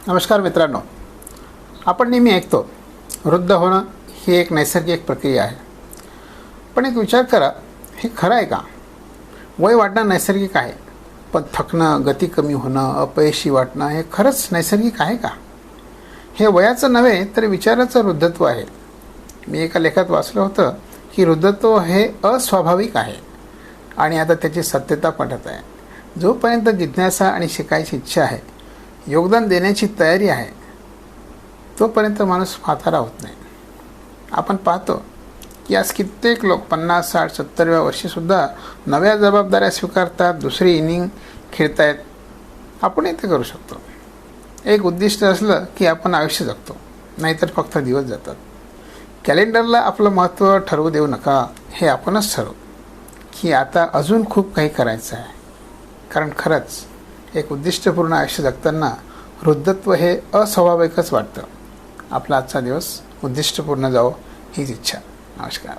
नमस्कार मित्रांनो, आपण नेहमी ऐकतो वृद्ध होणं ही एक नैसर्गिक प्रक्रिया आहे. पण एक विचार करा, हे खरं आहे का? वय वाढणं नैसर्गिक आहे, पण थकणं, गती कमी होणं, अपयशी वाटणं हे खरंच नैसर्गिक आहे का? हे वयाचं नव्हे तर विचाराचं वृद्धत्व आहे. मी एका लेखात वाचलं होतं की वृद्धत्व हे अस्वाभाविक आहे आणि आता त्याची सत्यता पटत आहे. जोपर्यंत जिज्ञासा आणि शिकायची इच्छा आहे, योगदान देण्याची तयारी आहे, तोपर्यंत माणूस म्हातारा होत नाही. आपण पाहतो की आज कित्येक लोक 50, 60, 70व्या वर्षीसुद्धा नव्या जबाबदाऱ्या स्वीकारतात, दुसरी इनिंग खेळतायत. आपणही ते करू शकतो. एक उद्दिष्ट असलं की आपण आयुष्य जगतो, नाहीतर फक्त दिवस जातात. कॅलेंडरला आपलं महत्त्व ठरवू देऊ नका. हे आपणच ठरवू की आता अजून खूप काही करायचं आहे. कारण खरंच एक उद्दिष्टपूर्ण आयुष्य जगताना वृद्धत्व हे अस्वाभाविकच वाटतं. आपला आजचा दिवस उद्दिष्टपूर्ण जावो हीच इच्छा. नमस्कार.